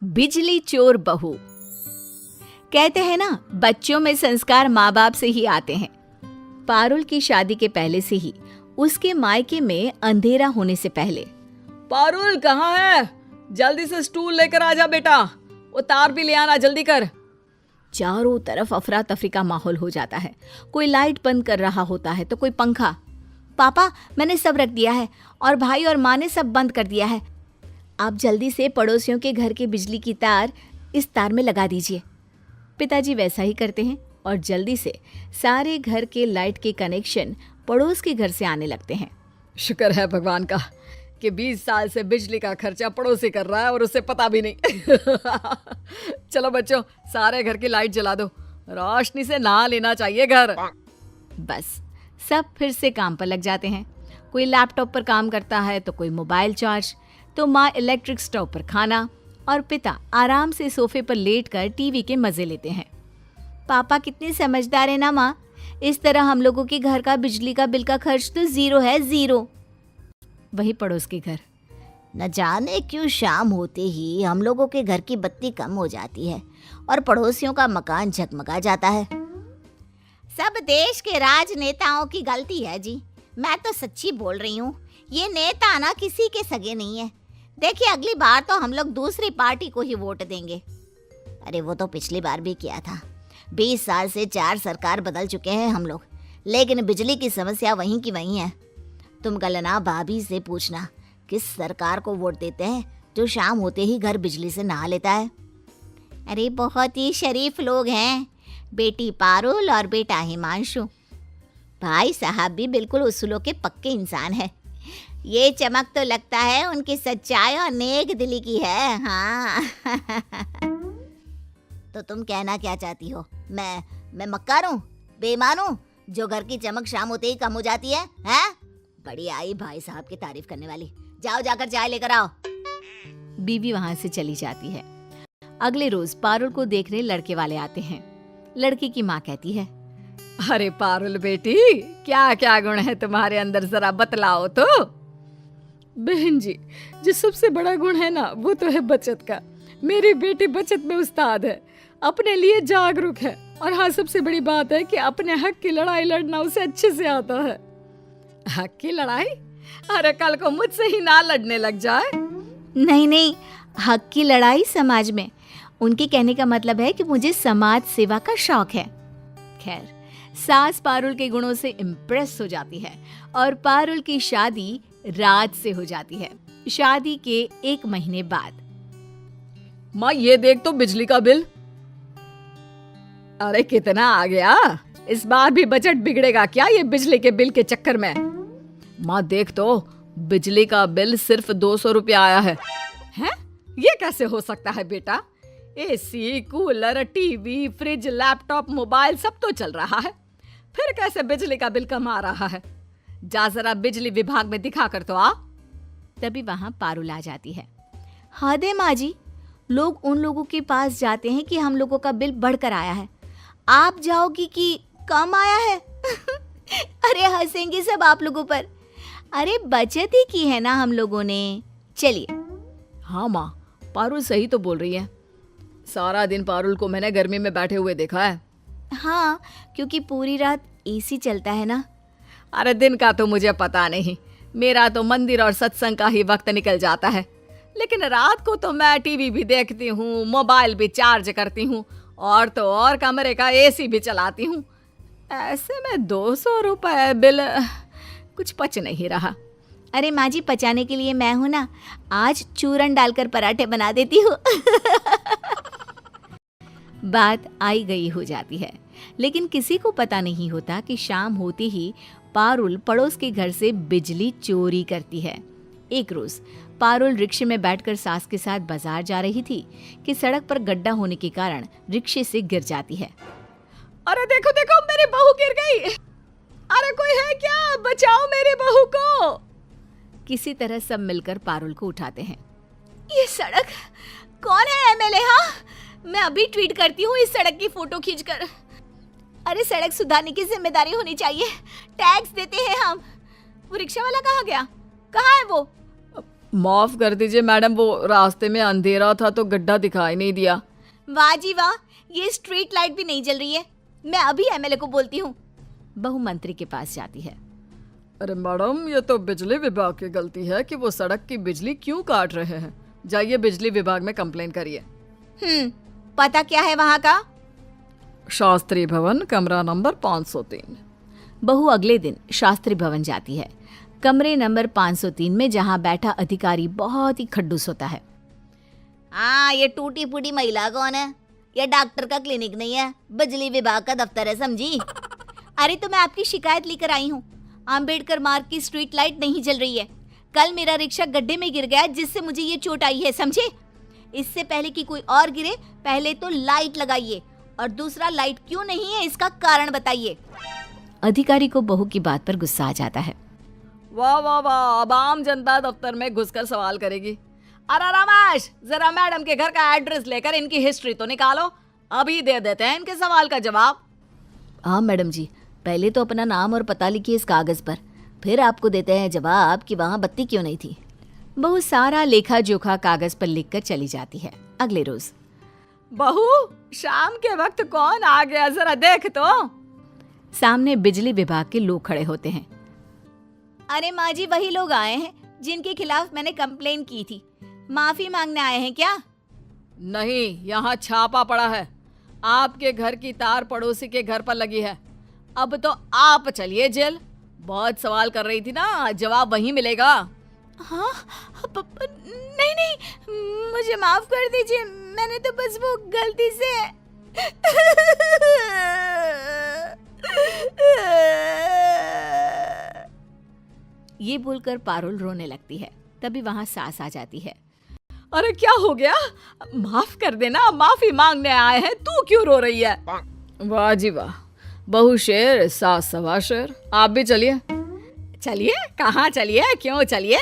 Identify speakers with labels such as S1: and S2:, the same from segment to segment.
S1: बिजली चोर बहू। कहते हैं ना, बच्चों में संस्कार माँ बाप से ही आते हैं। पारुल की शादी के पहले से ही उसके मायके में अंधेरा होने से पहले,
S2: पारुल कहाँ है? जल्दी से स्टूल लेकर आ जा बेटा, वो तार भी ले आना, जल्दी कर।
S1: चारों तरफ अफरा तफरी का माहौल हो जाता है। कोई लाइट बंद कर रहा होता है तो कोई पंखा। पापा, मैंने सब रख दिया है और भाई और माँ ने सब बंद कर दिया है। आप जल्दी से पड़ोसियों के घर की बिजली की तार इस तार में लगा दीजिए। पिताजी वैसा ही करते हैं और जल्दी से सारे घर के लाइट के कनेक्शन पड़ोस के घर से आने लगते हैं।
S2: शुक्र है भगवान का कि 20 साल से बिजली का खर्चा पड़ोसी कर रहा है और उसे पता भी नहीं। चलो बच्चों, सारे घर की लाइट जला दो, रोशनी से नहा लेना चाहिए घर।
S1: बस सब फिर से काम पर लग जाते हैं। कोई लैपटॉप पर काम करता है तो कोई मोबाइल चार्ज, तो माँ इलेक्ट्रिक स्टोव पर खाना और पिता आराम से सोफे पर लेटकर टीवी के मजे लेते हैं। पापा कितने समझदार है ना माँ, इस तरह हम लोगों के घर का बिजली का बिल का खर्च तो 0 है, 0। वही पड़ोस के घर,
S3: न जाने क्यों शाम होते ही हम लोगों के घर की बत्ती कम हो जाती है और पड़ोसियों का मकान झगमगा जाता है। सब देश के राजनेताओं की गलती है जी, मैं तो सच्ची बोल रही हूँ। ये नेता ना किसी के सगे नहीं है। देखिए, अगली बार तो हम लोग दूसरी पार्टी को ही वोट देंगे। अरे वो तो पिछली बार भी किया था। 20 साल से 4 सरकार बदल चुके हैं हम लोग, लेकिन बिजली की समस्या वहीं की वहीं है। तुम कल भाभी से पूछना किस सरकार को वोट देते हैं जो शाम होते ही घर बिजली से नहा लेता है। अरे बहुत ही शरीफ लोग हैं, बेटी पारुल और बेटा हिमांशु। भाई साहब भी बिल्कुल उसूलों के पक्के इंसान है। ये चमक तो लगता है उनकी सच्चाई और नेक दिली की है। हाँ। तो तुम कहना क्या चाहती हो? मैं मक्कार हूँ, बेईमान हूँ, जो घर की चमक शाम होते ही कम हो जाती है? हैं? बड़ी आई भाई साहब की तारीफ करने वाली। जाओ जाकर चाय लेकर आओ।
S1: बीवी वहां से चली जाती है। अगले रोज पारुल को देखने लड़के वाले आते हैं। लड़की की माँ कहती है,
S2: अरे पारुल बेटी, क्या क्या गुण है तुम्हारे अंदर, जरा बतलाओ तो। बहन जी, जो सबसे बड़ा गुण है ना, वो तो है बचत का। मेरी बेटी बचत में उस्ताद है, अपने लिए जागरूक है, और हाँ, सबसे बड़ी बात है कि अपने हक की लड़ाई लड़ना उसे अच्छे से आता है। हक की लड़ाई? अरे कल को मुझसे ही ना लड़ने लग जाए।
S1: नहीं, हक की लड़ाई समाज में। उनके कहने का मतलब है कि मुझे समाज सेवा का शौक है। खैर, सास पारुल के गुणों से इम्प्रेस हो जाती है और पारुल की शादी राज से हो जाती है। शादी के 1 महीने बाद,
S2: माँ ये देख तो बिजली का बिल। अरे कितना आ गया? इस बार भी बजट बिगड़ेगा क्या ये बिजली के बिल के चक्कर में? माँ देख तो, बिजली का बिल सिर्फ 200 रुपया आया है। हैं? ये कैसे हो सकता है बेटा? AC, cooler, TV, fridge, laptop, mobile सब तो चल रहा है, फिर कैसे बिजली का बिल कम आ रहा है? जा जरा बिजली विभाग में दिखा कर तो आ।
S1: तभी वहां पारुल आ जाती है। हद है माँ जी, लोग उन लोगों के पास जाते हैं कि हम लोगों का बिल बढ़कर आया है, आप जाओगी कि कम आया है? अरे हंसेंगे सब आप लोगों पर। अरे बचत ही की है ना हम लोगों ने। चलिए।
S2: हाँ माँ, पारुल सही तो बोल रही है। सारा दिन पारुल को मैंने गर्मी में बैठे हुए देखा है।
S1: हाँ, क्योंकि पूरी रात एसी चलता है ना।
S2: अरे दिन का तो मुझे पता नहीं, मेरा तो मंदिर और सत्संग का ही वक्त निकल जाता है, लेकिन रात को तो मैं टीवी भी देखती हूँ, मोबाइल भी चार्ज करती हूँ, और तो और कमरे का एसी भी चलाती हूँ। ऐसे में 200 रुपए बिल कुछ पच नहीं रहा।
S1: अरे माँ जी, पचाने के लिए मैं हूँ ना, आज चूरन डालकर पराठे बना देती हूँ। बात आई गई हो जाती है, लेकिन किसी को पता नहीं होता कि शाम होते ही पारुल पड़ोस के घर से बिजली चोरी करती है। एक रोज पारुल रिक्शे में बैठकर सास के साथ बाजार जा रही थी कि सड़क पर गड्ढा होने के कारण रिक्शे से गिर जाती है।
S2: अरे देखो देखो, मेरी बहू गिर गई। अरे कोई है क्या? बचाओ मेरी बहू को।
S1: किसी तरह सब मिलकर पारुल को उठाते हैं।
S3: ये सड़क कौन है एमएलए? हाँ, मैं अभी ट्वीट करती हूँ इस सड़क की फोटो खींचकर। अरे सड़क सुधारने की जिम्मेदारी होनी चाहिए, टैक्स देते हैं हम। वो रिक्शा वाला कहाँ गया? कहाँ है वो?
S2: माफ कर दीजिए मैडम, वो रास्ते में अंधेरा था तो गड्ढा दिखाई नहीं दिया।
S1: वाह जी वाह, ये स्ट्रीट लाइट भी नहीं जल रही है। मैं अभी एमएलए को बोलती हूँ। बहू मंत्री के पास जाती है।
S2: अरे मैडम, ये तो बिजली विभाग की गलती है कि वो सड़क की बिजली क्यों काट रहे हैं। जाइए बिजली विभाग में कंप्लेन करिए।
S1: पता क्या है वहाँ का?
S2: शास्त्री भवन, कमरा नंबर 503।
S1: बहू अगले दिन शास्त्री भवन जाती है। कमरे नंबर 503 में जहाँ बैठा अधिकारी बहुत ही खड्डूस होता है।
S3: हाँ, ये टूटी फूटी महिला कौन है? ये डॉक्टर का क्लिनिक नहीं है, बिजली विभाग का दफ्तर है, समझी?
S1: अरे तो मैं आपकी शिकायत लेकर आई हूँ। आम्बेडकर मार्ग की स्ट्रीट लाइट नहीं जल रही है। कल मेरा रिक्शा गड्ढे में गिर गया जिससे मुझे ये चोट आई है, समझे? इससे पहले कि कोई और गिरे, पहले तो लाइट लगाइए, और दूसरा लाइट क्यों नहीं है इसका कारण बताइए। अधिकारी को बहू की बात पर गुस्सा आ जाता है।
S2: वाह वाह वाह, अब आम जनता दफ्तर में घुसकर सवाल करेगी। अरे रमेश, जरा मैडम के घर का एड्रेस लेकर इनकी हिस्ट्री तो निकालो, अभी दे देते हैं इनके सवाल का जवाब।
S3: हाँ मैडम जी, पहले तो अपना नाम और पता लिखिए इस कागज पर, फिर आपको देते हैं जवाब कि वहाँ बत्ती क्यों नहीं थी।
S1: बहू सारा लेखा जोखा कागज पर लिखकर चली जाती है। अगले रोज,
S2: बहू, शाम के वक्त कौन आ गया, जरा देख तो।
S1: सामने बिजली विभाग के लोग खड़े होते हैं। अरे माँ जी, वही लोग आए हैं जिनके खिलाफ मैंने कंप्लेन की थी। माफी मांगने आए हैं क्या?
S2: नहीं, यहाँ छापा पड़ा है। आपके घर की तार पड़ोसी के घर पर लगी है। अब तो आप चलिए जेल। बहुत सवाल कर रही थी ना, जवाब वहीं मिलेगा।
S1: हाँ, नहीं नहीं, मुझे माफ कर दीजिए, मैंने तो बस वो गलती से। ये बोलकर पारुल रोने लगती है। तभी वहां सास आ जाती है।
S2: अरे क्या हो गया? माफ कर देना, माफी मांगने आए हैं, तू क्यों रो रही है? वाह जी वाह, बहू शेर, सास सवा शेर। आप भी चलिए।
S1: चलिए? कहाँ चलिए, क्यों चलिए?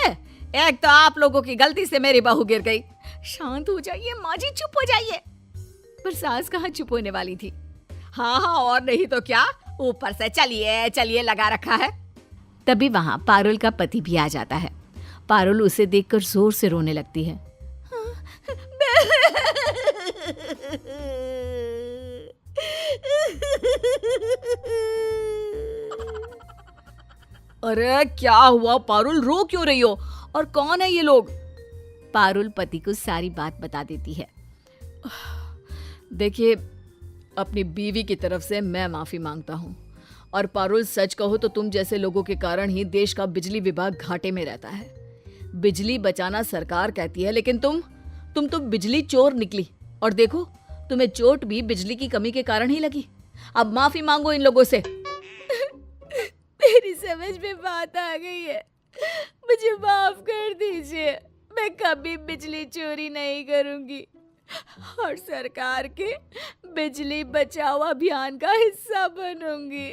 S1: एक तो आप लोगों की गलती से मेरी बहू गिर गई। शांत हो जाइए माँ जी, चुप हो जाइए। पर सास कहाँ चुप होने वाली थी।
S2: हाँ हाँ, और नहीं तो क्या, ऊपर से चलिए चलिए लगा रखा है।
S1: तभी वहां पारुल का पति भी आ जाता है। पारुल उसे देखकर जोर से रोने लगती है।
S2: अरे क्या हुआ पारुल, रो क्यों रही हो? और कौन है ये लोग?
S1: पारुल पति को सारी बात बता देती है।
S2: देखिए, अपनी बीवी की तरफ से मैं माफी मांगता हूँ। और पारुल, सच कहो तो तुम जैसे लोगों के कारण ही देश का बिजली विभाग घाटे में रहता है। बिजली बचाना सरकार कहती है, लेकिन तुम तो बिजली चोर निकली। और देखो, तुम्हें चोट भी बिजली की कमी के कारण ही लगी। अब माफी मांगो इन लोगों से।
S1: मेरी समझ में बात आ गई है, मुझे माफ कर दीजिए। मैं कभी बिजली चोरी नहीं करूंगी और सरकार के बिजली बचाओ अभियान का हिस्सा बनूंगी।